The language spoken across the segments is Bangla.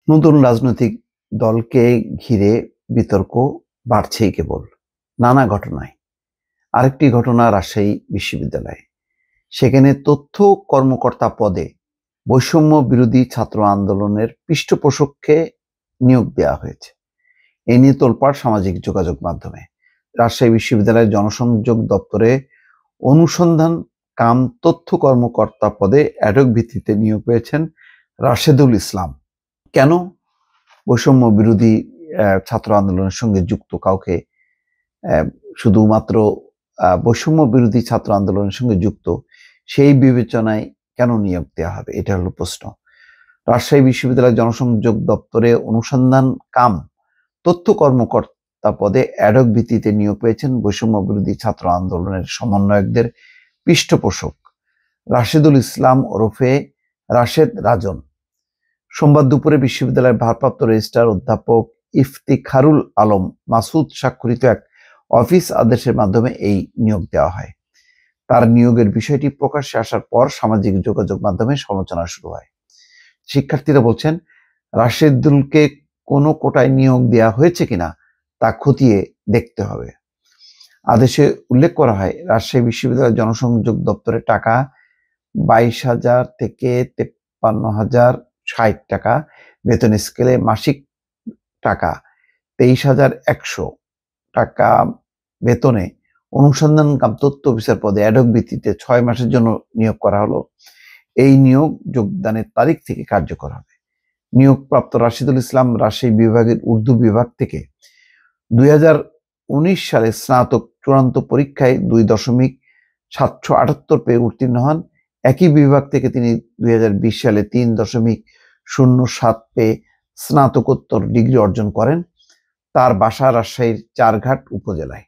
নতুন রাজনৈতিক দলকে ঘিরে বিতর্ক বাড়ছেই কেবল নানা ঘটনায়। আরেকটি ঘটনা রাজশাহী বিশ্ববিদ্যালয়ে। সেখানে তথ্য কর্মকর্তা পদে বৈষম্য বিরোধী ছাত্র আন্দোলনের পৃষ্ঠপোষককে নিয়োগ দেওয়া হয়েছে। এ নিয়ে তোলপাড় সামাজিক যোগাযোগ মাধ্যমে। রাজশাহী বিশ্ববিদ্যালয়ের জনসংযোগ দপ্তরে অনুসন্ধান কাম তথ্য কর্মকর্তা পদে অ্যাডহক ভিত্তিতে নিয়োগ পেয়েছেন রাশেদুল ইসলাম। কেন বৈষম্য বিরোধী ছাত্র আন্দোলনের সঙ্গে যুক্ত কাউকে শুধুমাত্র বৈষম্য বিরোধী ছাত্র আন্দোলনের সঙ্গে যুক্ত সেই বিবেচনায় কেন নিয়োগ দেওয়া হবে, এটা হলো প্রশ্ন। রাজশাহী বিশ্ববিদ্যালয়ের জনসংযোগ দপ্তরে অনুসন্ধান কাম তথ্য কর্মকর্তা পদে অ্যাডহক ভিত্তিতে নিয়োগ পেয়েছেন বৈষম্য বিরোধী ছাত্র আন্দোলনের সমন্বয়কদের পৃষ্ঠপোষক রাশেদুল ইসলাম ওরফে রাশেদ রাজন। সোমবার দুপুরে বিশ্ববিদ্যালয়ের ভারপ্রাপ্ত রেজিস্ট্রার অধ্যাপক ইফতিখারুল আলম মাসুদ স্বাক্ষরিত এক অফিস আদেশের মাধ্যমে এই নিয়োগ দেওয়া হয়। তার নিয়োগের বিষয়টি প্রকাশ্যে আসার পর সামাজিক যোগাযোগ মাধ্যমে সমালোচনা শুরু হয়। শিক্ষার্থীরা বলছেন, রাশেদুলকে কোনো কোটায় নিয়োগ দেওয়া হয়েছে কিনা তা খতিয়ে দেখতে হবে। আদেশে উল্লেখ করা হয়, রাজশাহী বিশ্ববিদ্যালয়ের জনসংযোগ দপ্তরে টাকা 22,000 থেকে 53,060 টাকা বেতন স্কেলে, মাসিক টাকা 23,100 টাকা বেতনে অনুসন্ধান কাম তথ্য অফিসার পদে অ্যাডহক ভিত্তিতে 6 মাসের জন্য নিয়োগ করা হলো। এই নিয়োগ যোগদানের তারিখ থেকে কার্যকর হবে। নিয়োগপ্রাপ্ত রাশেদুল ইসলাম রাজশাহী বিভাগের উর্দু বিভাগ থেকে 2019 সালে স্নাতক চূড়ান্ত পরীক্ষায় 2.778 পেয়ে উত্তীর্ণ হন। একই বিভাগ থেকে তিনি 2020 সালে 3.07 পেয়ে স্নাতকোত্তর ডিগ্রি অর্জন করেন। তার বাসা রাজশাহীর চারঘাট উপজেলায়।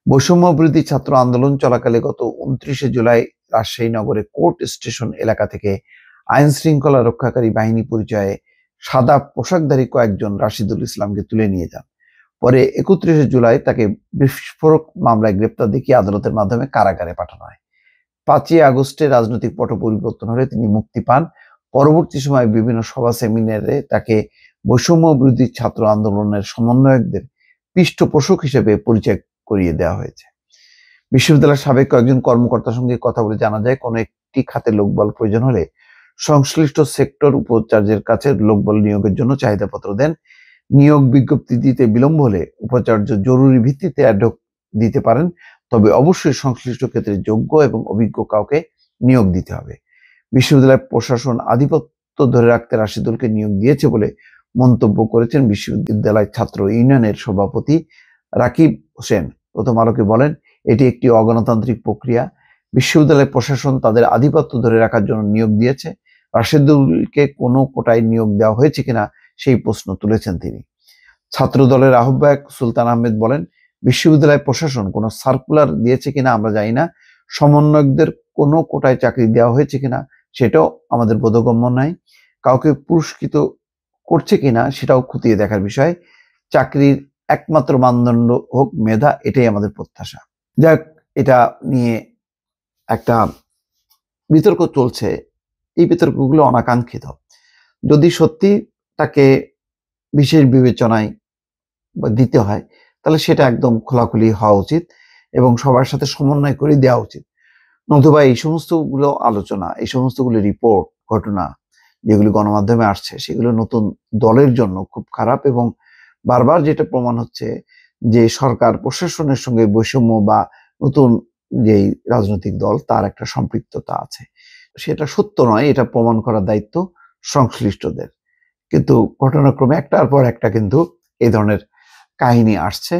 বৈষম্য বিরোধী ছাত্র আন্দোলন চলাকালে গত 29 জুলাই রাজশাহী নগরে কোর্ট স্টেশন এলাকা থেকে আইন শৃঙ্খলা রক্ষাকারী বাহিনী পরিচয়ে সাদা পোশাকধারী কয়েকজন রাশেদুল ইসলামকে তুলে নিয়ে যান। পরে 31 জুলাই তাকে বিস্ফোরক মামলায় গ্রেপ্তার দেখিয়ে আদালতের মাধ্যমে কারাগারে পাঠানো হয়। 5 আগস্টে রাজনৈতিক পট পরিবর্তন হলে তিনি মুক্তি পান। পরবর্তী সময়ে বিভিন্ন সভা সেমিনারে তাকে বৈষম্য বিরোধী ছাত্র আন্দোলনের সমন্বয়কদের পৃষ্ঠপোষক হিসেবে পরিচয় করিয়ে দেওয়া হয়েছে। বিশ্ববিদ্যালয়ের সাবেক কয়েকজন কর্মকর্তার সঙ্গে কথা বলে জানা যায়, কোনো একটি খাতে লোকবল প্রয়োজন হলে সংশ্লিষ্ট সেক্টর উপাচার্যের কাছে লোকবল নিয়োগের জন্য চাহিদাপত্র দেন। নিয়োগ বিজ্ঞপ্তি দিতে বিলম্ব হলে উপাচার্য জরুরি ভিত্তিতে অ্যাডহক দিতে পারেন, তবে অবশ্যই সংশ্লিষ্ট ক্ষেত্রে যোগ্য এবং অভিজ্ঞ কাউকে নিয়োগ দিতে হবে। বিশ্ববিদ্যালয় প্রশাসন আধিপত্য ধরে রাখতে রাশেদুলকে নিয়োগ দিয়েছে বলে মন্তব্য করেছেন বিশ্ববিদ্যালয় ছাত্র ইউনিয়নের সভাপতি রাকিব হোসেন। প্রথম আলোকে বলেন, এটি একটি অগণতান্ত্রিক প্রক্রিয়া। বিশ্ববিদ্যালয় প্রশাসন তাদের আধিপত্য ধরে রাখার জন্য নিয়োগ দিয়েছে। রাশেদুলকে কোনো কোটায় নিয়োগ দেওয়া হয়েছে কিনা সেই প্রশ্ন তুলেছেন তিনি। ছাত্র দলের আহ্বায়ক সুলতান আহমেদ বলেন, বিশ্ববিদ্যালয় প্রশাসন কোনো সার্কুলার দিয়েছে কিনা আমরা জানি না। সমন্বয়কদের কোনো কোটায় চাকরি দেওয়া হয়েছে কিনা সেটাও আমাদের বোধগম্য নয়। কাউকে পুরস্কৃত করছে কিনা সেটাও খতিয়ে দেখার বিষয়। চাকরির একমাত্র মানদণ্ড হোক মেধা, এটাই আমাদের প্রত্যাশা। যাক, এটা নিয়ে একটা বিতর্ক চলছে। এই বিতর্কগুলো অনাকাঙ্ক্ষিত। যদি সত্যি তাকে বিশেষ বিবেচনায় দিতে হয়, তাহলে সেটা একদম খোলাখুলি হওয়া উচিত এবং সবার সাথে সমন্বয় করে দেওয়া উচিত। নতুবা এই সমস্তগুলো আলোচনা, এই সমস্তগুলো রিপোর্ট, ঘটনা যেগুলি গণমাধ্যমে আসছে, সেগুলো নতুন দলের জন্য খুব খারাপ এবং বারবার যেটা প্রমাণ হচ্ছে যে সরকার প্রশাসনের সঙ্গে বৈষম্য বা নতুন যেই রাজনৈতিক দল তার একটা সম্পৃক্ততা আছে। সেটা সত্য নয়, এটা প্রমাণ করার দায়িত্ব সংশ্লিষ্টদের। কিন্তু ঘটনাক্রমে একটার পর একটা কিন্তু এই ধরনের কাহিনী আসছে,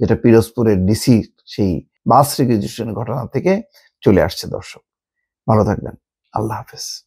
যেটা পিরোজপুরের ডিসি সেই বাস রিকুইজিশনের ঘটনা থেকে চলে আসছে। দর্শক ভালো থাকবেন। আল্লাহ হাফেজ।